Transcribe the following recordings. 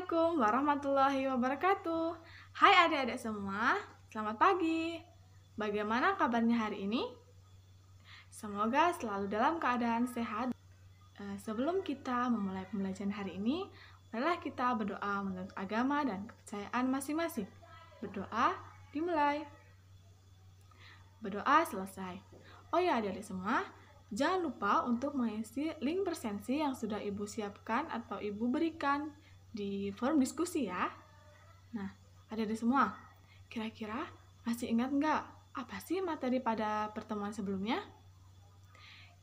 Assalamualaikum warahmatullahi wabarakatuh. Hai adik-adik semua, selamat pagi. Bagaimana kabarnya hari ini? Semoga selalu dalam keadaan sehat. Sebelum kita memulai pembelajaran hari ini, marilah kita berdoa menurut agama dan kepercayaan masing-masing. Berdoa dimulai. Berdoa selesai. Oh ya adik-adik semua, jangan lupa untuk mengisi link bersensi yang sudah Ibu siapkan atau Ibu berikan di forum diskusi ya. Nah, adik-adik semua, kira-kira masih ingat nggak apa sih materi pada pertemuan sebelumnya?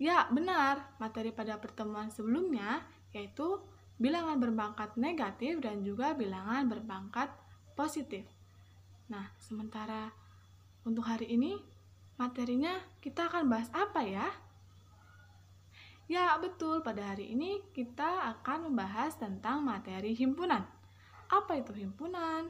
Ya, benar. Materi pada pertemuan sebelumnya yaitu bilangan berpangkat negatif dan juga bilangan berpangkat positif. Nah, sementara untuk hari ini materinya kita akan bahas apa ya? Ya, betul. Pada hari ini kita akan membahas tentang materi himpunan. Apa itu himpunan?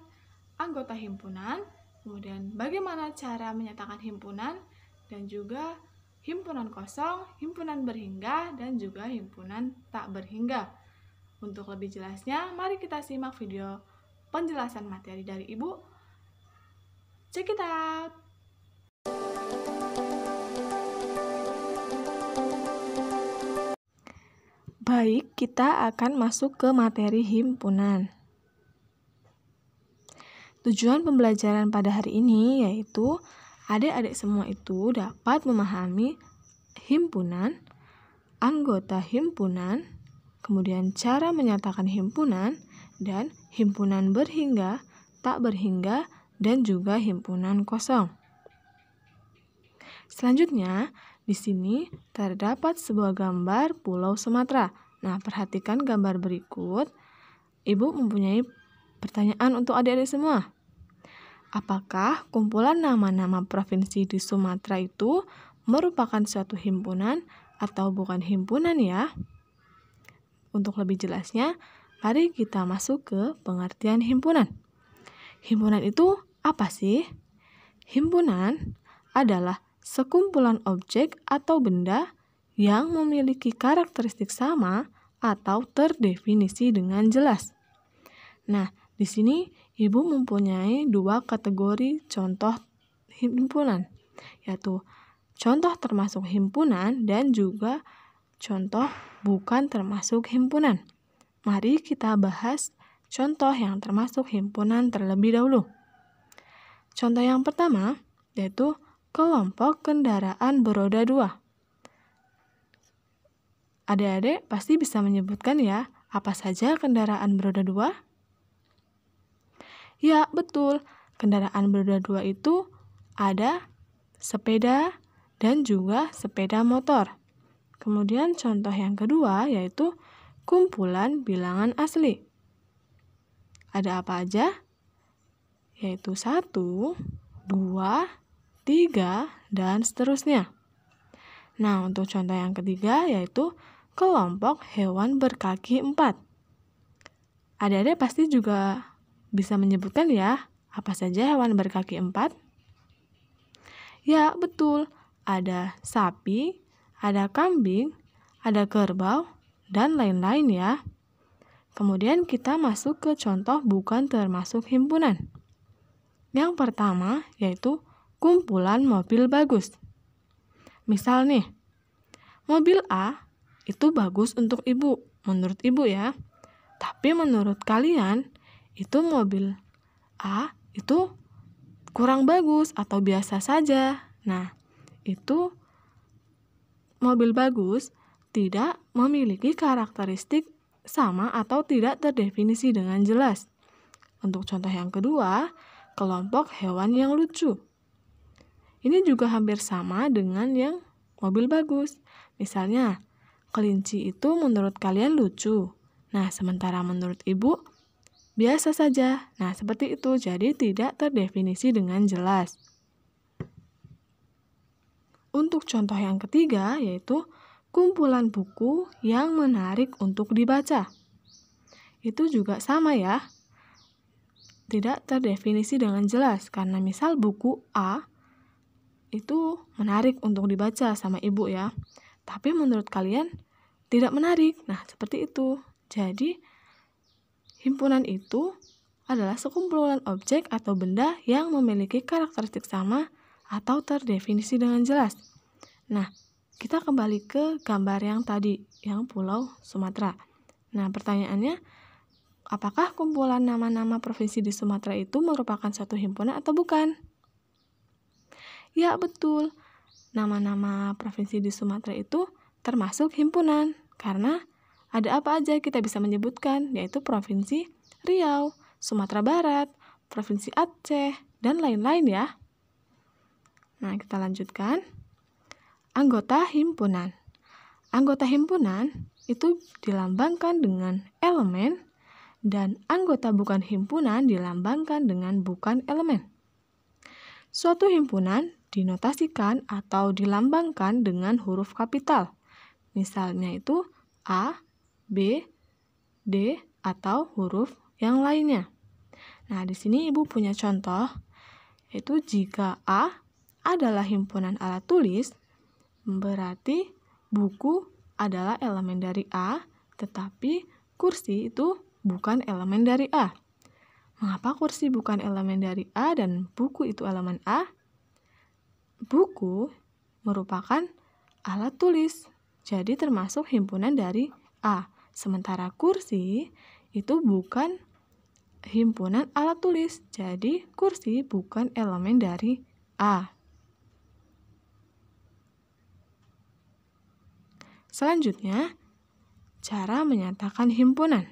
Anggota himpunan, kemudian bagaimana cara menyatakan himpunan, dan juga himpunan kosong, himpunan berhingga, dan juga himpunan tak berhingga. Untuk lebih jelasnya, mari kita simak video penjelasan materi dari Ibu. Check it out! Baik, kita akan masuk ke materi himpunan. Tujuan pembelajaran pada hari ini yaitu adik-adik semua itu dapat memahami himpunan, anggota himpunan, kemudian cara menyatakan himpunan, dan himpunan berhingga, tak berhingga, dan juga himpunan kosong. Selanjutnya, di sini terdapat sebuah gambar Pulau Sumatera. Nah, perhatikan gambar berikut. Ibu mempunyai pertanyaan untuk adik-adik semua. Apakah kumpulan nama-nama provinsi di Sumatera itu merupakan suatu himpunan atau bukan himpunan ya? Untuk lebih jelasnya, mari kita masuk ke pengertian himpunan. Himpunan itu apa sih? Himpunan adalah sekumpulan objek atau benda yang memiliki karakteristik sama atau terdefinisi dengan jelas. Nah, di sini Ibu mempunyai dua kategori contoh himpunan, yaitu contoh termasuk himpunan dan juga contoh bukan termasuk himpunan. Mari kita bahas contoh yang termasuk himpunan terlebih dahulu. Contoh yang pertama yaitu kelompok kendaraan beroda 2. Adik-adik pasti bisa menyebutkan ya, apa saja kendaraan beroda 2? Ya, betul. Kendaraan beroda 2 itu ada sepeda dan juga sepeda motor. Kemudian contoh yang kedua yaitu kumpulan bilangan asli. Ada apa aja? Yaitu 1, 2, 3, dan seterusnya. Nah, untuk contoh yang ketiga yaitu kelompok hewan berkaki 4. Adik-adik pasti juga bisa menyebutkan ya, apa saja hewan berkaki 4? Ya, betul. Ada sapi, ada kambing, ada kerbau, dan lain-lain ya. Kemudian kita masuk ke contoh bukan termasuk himpunan. Yang pertama yaitu kumpulan mobil bagus. Misal nih, mobil A itu bagus untuk Ibu, menurut Ibu ya. Tapi menurut kalian, itu mobil A itu kurang bagus atau biasa saja. Nah, itu mobil bagus tidak memiliki karakteristik sama atau tidak terdefinisi dengan jelas. Untuk contoh yang kedua, kelompok hewan yang lucu. Ini juga hampir sama dengan yang mobil bagus. Misalnya, kelinci itu menurut kalian lucu. Nah, sementara menurut Ibu, biasa saja. Nah, seperti itu. Jadi, tidak terdefinisi dengan jelas. Untuk contoh yang ketiga, yaitu kumpulan buku yang menarik untuk dibaca. Itu juga sama ya. Tidak terdefinisi dengan jelas. Karena misal buku A itu menarik untuk dibaca sama Ibu ya. Tapi menurut kalian tidak menarik. Nah, seperti itu. Jadi, himpunan itu adalah sekumpulan objek atau benda yang memiliki karakteristik sama atau terdefinisi dengan jelas. Nah, kita kembali ke gambar yang tadi, yang Pulau Sumatera. Nah, pertanyaannya, apakah kumpulan nama-nama provinsi di Sumatera itu merupakan suatu himpunan atau bukan? Ya, betul. Nama-nama provinsi di Sumatera itu termasuk himpunan, karena ada apa aja kita bisa menyebutkan, yaitu Provinsi Riau, Sumatera Barat, Provinsi Aceh, dan lain-lain ya. Nah, kita lanjutkan. Anggota himpunan. Anggota himpunan itu dilambangkan dengan elemen, dan anggota bukan himpunan dilambangkan dengan bukan elemen. Suatu himpunan dinotasikan atau dilambangkan dengan huruf kapital. Misalnya itu A, B, D, atau huruf yang lainnya. Nah, di sini Ibu punya contoh, yaitu jika A adalah himpunan alat tulis, berarti buku adalah elemen dari A, tetapi kursi itu bukan elemen dari A. Mengapa kursi bukan elemen dari A dan buku itu elemen A? Buku merupakan alat tulis, jadi termasuk himpunan dari A. Sementara kursi itu bukan himpunan alat tulis, jadi kursi bukan elemen dari A. Selanjutnya, cara menyatakan himpunan.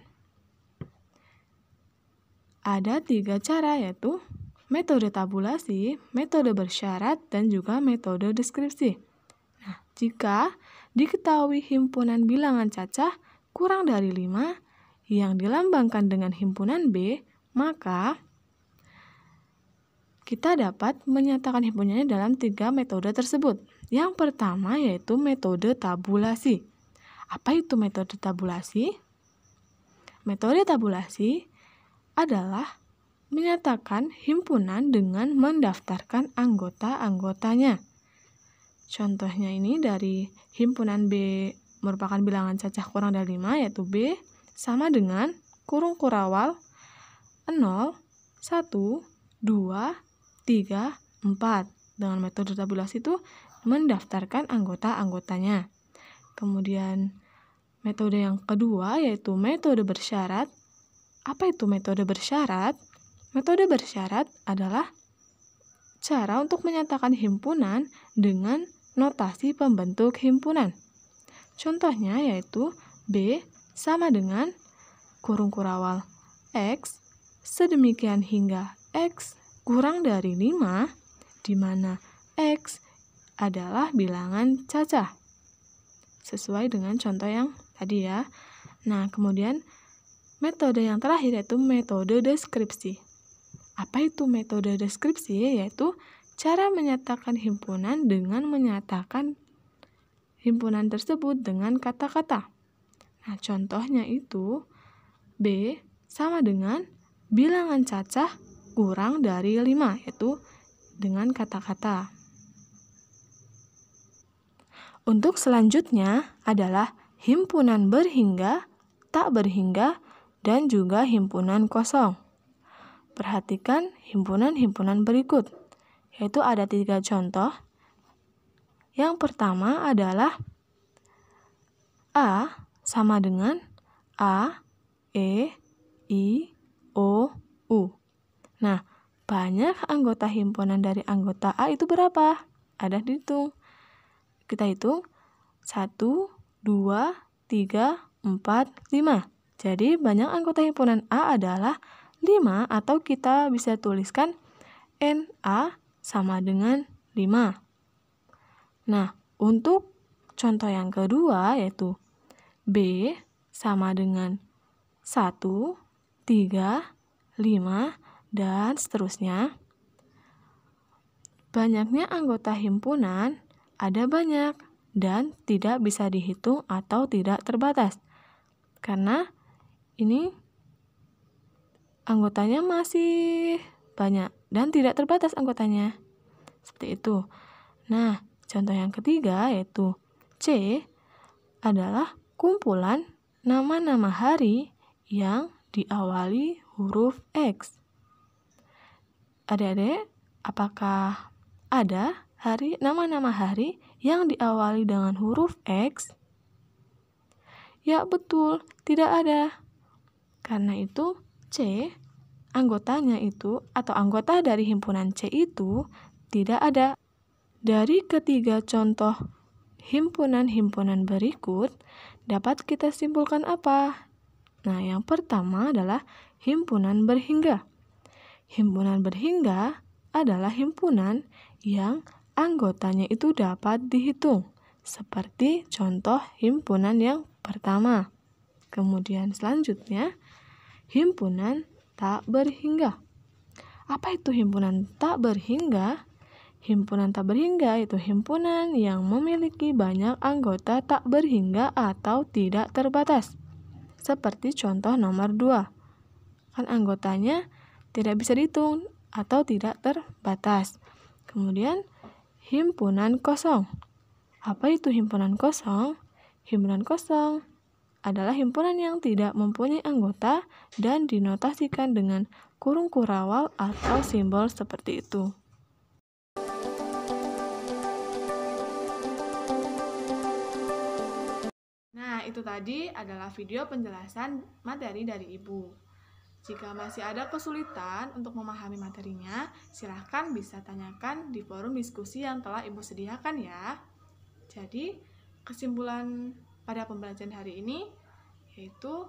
Ada 3 cara, yaitu metode tabulasi, metode bersyarat, dan juga metode deskripsi. Nah, jika diketahui himpunan bilangan cacah kurang dari 5 yang dilambangkan dengan himpunan B, maka kita dapat menyatakan himpunannya dalam 3 metode tersebut. Yang pertama yaitu metode tabulasi. Apa itu metode tabulasi? Metode tabulasi adalah menyatakan himpunan dengan mendaftarkan anggota-anggotanya. Contohnya ini dari himpunan B merupakan bilangan cacah kurang dari 5, yaitu B sama dengan kurung kurawal 0, 1, 2, 3, 4. Dengan metode tabulasi itu mendaftarkan anggota-anggotanya. Kemudian metode yang kedua yaitu metode bersyarat. Apa itu metode bersyarat? Metode bersyarat adalah cara untuk menyatakan himpunan dengan notasi pembentuk himpunan. Contohnya yaitu B sama dengan kurung kurawal X sedemikian hingga X kurang dari 5, di mana X adalah bilangan cacah. Sesuai dengan contoh yang tadi ya. Nah, kemudian metode yang terakhir yaitu metode deskripsi. Apa itu metode deskripsi? Yaitu cara menyatakan himpunan dengan menyatakan himpunan tersebut dengan kata-kata. Nah, contohnya itu B sama dengan bilangan cacah kurang dari 5, yaitu dengan kata-kata. Untuk selanjutnya adalah himpunan berhingga, tak berhingga, dan juga himpunan kosong. Perhatikan himpunan-himpunan berikut, yaitu ada 3 contoh. Yang pertama adalah A sama dengan A, E, I, O, U. Nah, banyak anggota himpunan dari anggota A itu berapa? Ada dihitung. Kita hitung 1, 2, 3, 4, 5. Jadi banyak anggota himpunan A adalah 5, atau kita bisa tuliskan NA sama dengan 5. Nah, untuk contoh yang kedua yaitu B sama dengan 1, 3, 5, dan seterusnya. Banyaknya anggota himpunan ada banyak dan tidak bisa dihitung atau tidak terbatas. Karena ini anggotanya masih banyak dan tidak terbatas anggotanya. Seperti itu. Nah, contoh yang ketiga yaitu C adalah kumpulan nama-nama hari yang diawali huruf X. Adik-adik, apakah ada nama-nama hari yang diawali dengan huruf X? Ya, betul, tidak ada. Karena itu C, anggotanya itu atau anggota dari himpunan C itu tidak ada. Dari ketiga contoh himpunan-himpunan berikut, dapat kita simpulkan apa? Nah, yang pertama adalah himpunan berhingga. Himpunan berhingga adalah himpunan yang anggotanya itu dapat dihitung, seperti contoh himpunan yang pertama. Kemudian selanjutnya, himpunan tak berhingga. Apa itu himpunan tak berhingga? Himpunan tak berhingga itu himpunan yang memiliki banyak anggota tak berhingga atau tidak terbatas. Seperti contoh nomor 2. Kan anggotanya tidak bisa dihitung atau tidak terbatas. Kemudian himpunan kosong. Apa itu himpunan kosong? Himpunan kosong adalah himpunan yang tidak mempunyai anggota dan dinotasikan dengan kurung kurawal atau simbol seperti itu. Nah, itu tadi adalah video penjelasan materi dari Ibu. Jika masih ada kesulitan untuk memahami materinya, silahkan bisa tanyakan di forum diskusi yang telah Ibu sediakan ya. Jadi, kesimpulan pada pembelajaran hari ini yaitu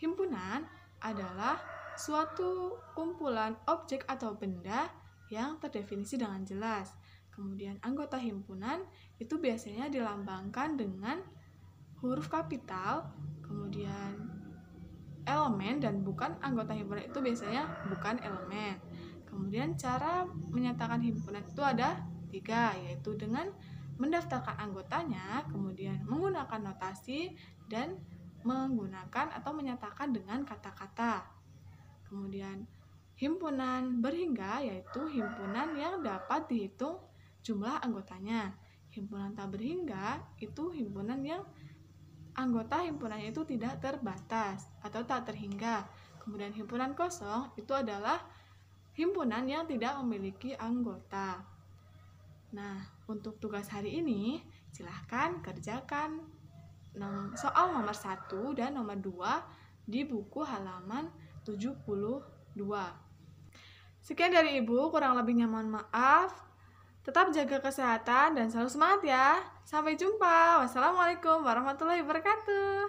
himpunan adalah suatu kumpulan objek atau benda yang terdefinisi dengan jelas. Kemudian anggota himpunan itu biasanya dilambangkan dengan huruf kapital, kemudian elemen dan bukan anggota himpunan itu biasanya bukan elemen. Kemudian cara menyatakan himpunan itu ada 3, yaitu dengan mendaftarkan anggotanya, kemudian menggunakan notasi, dan menggunakan atau menyatakan dengan kata-kata. Kemudian himpunan berhingga yaitu himpunan yang dapat dihitung jumlah anggotanya. Himpunan tak berhingga itu himpunan yang anggota himpunannya itu tidak terbatas atau tak terhingga. Kemudian himpunan kosong itu adalah himpunan yang tidak memiliki anggota. Nah, untuk tugas hari ini, silahkan kerjakan soal nomor 1 dan nomor 2 di buku halaman 72. Sekian dari Ibu, kurang lebihnya mohon maaf. Tetap jaga kesehatan dan selalu semangat ya. Sampai jumpa. Wassalamualaikum warahmatullahi wabarakatuh.